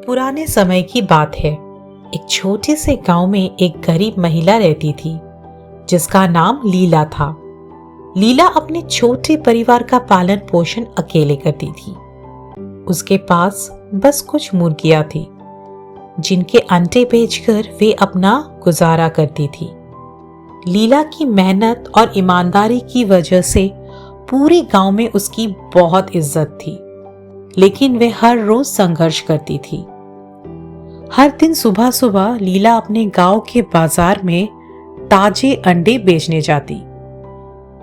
पुराने समय की बात है। एक छोटे से गांव में एक गरीब महिला रहती थी जिसका नाम लीला था। लीला अपने छोटे परिवार का पालन पोषण अकेले करती थी। उसके पास बस कुछ मुर्गियां थी जिनके अंडे बेचकर वे अपना गुजारा करती थी। लीला की मेहनत और ईमानदारी की वजह से पूरे गांव में उसकी बहुत इज्जत थी, लेकिन वे हर रोज संघर्ष करती थी। हर दिन सुबह सुबह लीला अपने गांव के बाजार में ताजे अंडे बेचने जाती।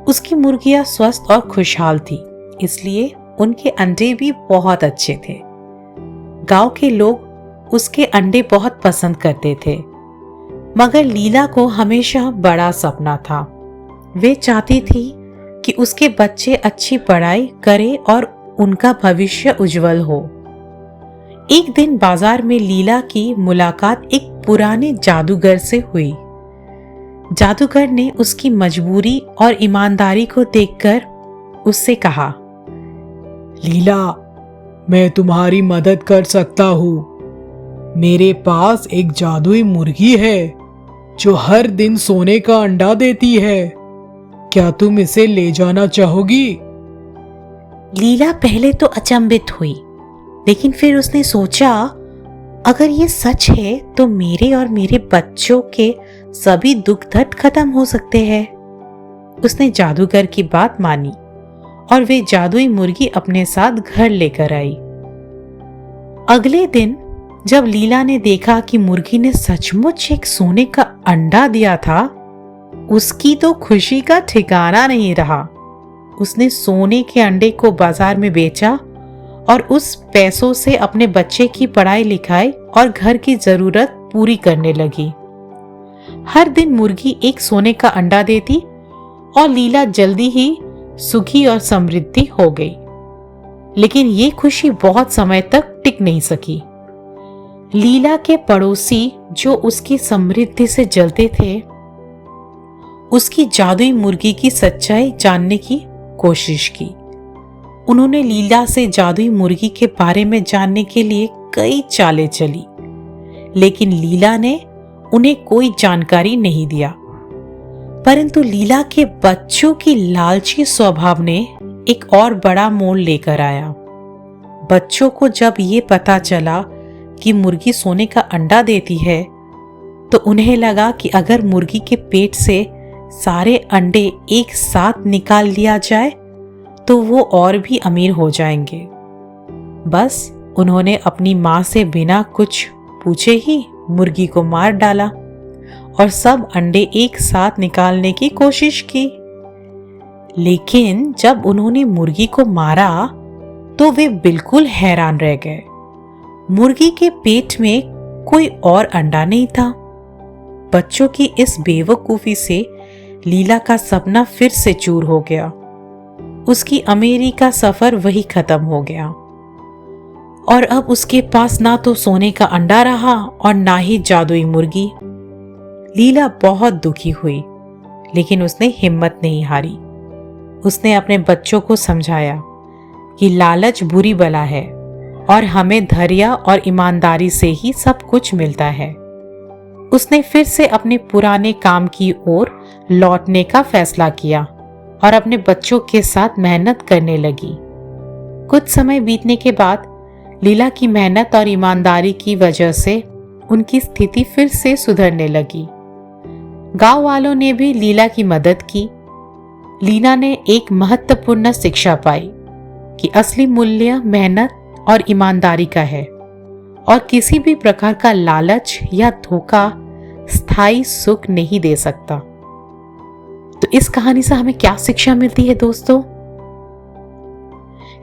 उसकी मुर्गियां स्वस्थ और खुशहाल थी, इसलिए उनके अंडे भी बहुत अच्छे थे। गांव के लोग उसके अंडे बहुत पसंद करते थे, मगर लीला को हमेशा बड़ा सपना था। वे चाहती थी कि उसके बच्चे अच्छी पढ़ाई करें और उनका भविष्य उज्जवल हो। एक दिन बाजार में लीला की मुलाकात एक पुराने जादूगर से हुई। जादूगर ने उसकी मजबूरी और ईमानदारी को देखकर उससे कहा, लीला, मैं तुम्हारी मदद कर सकता हूँ। मेरे पास एक जादुई मुर्गी है जो हर दिन सोने का अंडा देती है। क्या तुम इसे ले जाना चाहोगी? लीला पहले तो अचंभित हुई, लेकिन फिर उसने सोचा, अगर ये सच है तो मेरे और मेरे बच्चों के सभी दुख दर्द खत्म हो सकते हैं। उसने जादूगर की बात मानी और वे जादुई मुर्गी अपने साथ घर लेकर आई। अगले दिन जब लीला ने देखा कि मुर्गी ने सचमुच एक सोने का अंडा दिया था, उसकी तो खुशी का ठिकाना नहीं रहा। उसने सोने के अंडे को बाजार में बेचा और उस पैसों से अपने बच्चे की पढ़ाई लिखाई और घर की जरूरत पूरी करने लगी। हर दिन मुर्गी एक सोने का अंडा देती और लीला जल्दी ही सुखी और समृद्धि हो गई। लेकिन ये खुशी बहुत समय तक टिक नहीं सकी। लीला के पड़ोसी जो उसकी समृद्धि से जलते थे, उसकी जादुई मुर्गी की सच्चाई जानने की कोशिश की। उन्होंने लीला से जादुई मुर्गी के बारे में जानने के लिए कई चालें चली, लेकिन लीला ने उन्हें कोई जानकारी नहीं दिया। परंतु लीला के बच्चों की लालची स्वभाव ने एक और बड़ा मोड़ लेकर आया। बच्चों को जब ये पता चला कि मुर्गी सोने का अंडा देती है, तो उन्हें लगा कि अगर मुर्गी के पेट से सारे अंडे एक साथ निकाल लिया जाए तो वो और भी अमीर हो जाएंगे। बस उन्होंने अपनी माँ से बिना कुछ पूछे ही मुर्गी को मार डाला और सब अंडे एक साथ निकालने की कोशिश की। लेकिन जब उन्होंने मुर्गी को मारा तो वे बिल्कुल हैरान रह गए। मुर्गी के पेट में कोई और अंडा नहीं था। बच्चों की इस बेवकूफी से लीला का सपना फिर से चूर हो गया। उसकी अमीरी का सफर वही खत्म हो गया और अब उसके पास ना तो सोने का अंडा रहा और ना ही जादुई मुर्गी। लीला बहुत दुखी हुई, लेकिन उसने हिम्मत नहीं हारी। उसने अपने बच्चों को समझाया कि लालच बुरी बला है और हमें धैर्य और ईमानदारी से ही सब कुछ मिलता है। उसने फिर से अपने पुराने काम की ओर लौटने का फैसला किया और अपने बच्चों के साथ मेहनत करने लगी। कुछ समय बीतने के बाद लीला की मेहनत और ईमानदारी की वजह से उनकी स्थिति फिर से सुधरने लगी। गांव वालों ने भी लीला की मदद की। लीला ने एक महत्वपूर्ण शिक्षा पाई कि असली मूल्य मेहनत और ईमानदारी का है और किसी भी प्रकार का लालच या धोखा स्थायी सुख नहीं दे सकता। तो इस कहानी से हमें क्या शिक्षा मिलती है दोस्तों?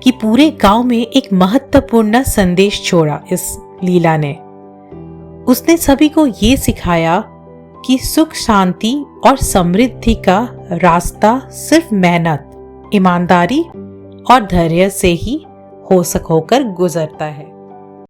कि पूरे गांव में एक महत्वपूर्ण संदेश छोड़ा इस लीला ने। उसने सभी को ये सिखाया कि सुख, शांति और समृद्धि का रास्ता सिर्फ मेहनत, ईमानदारी और धैर्य से ही होकर गुजरता है।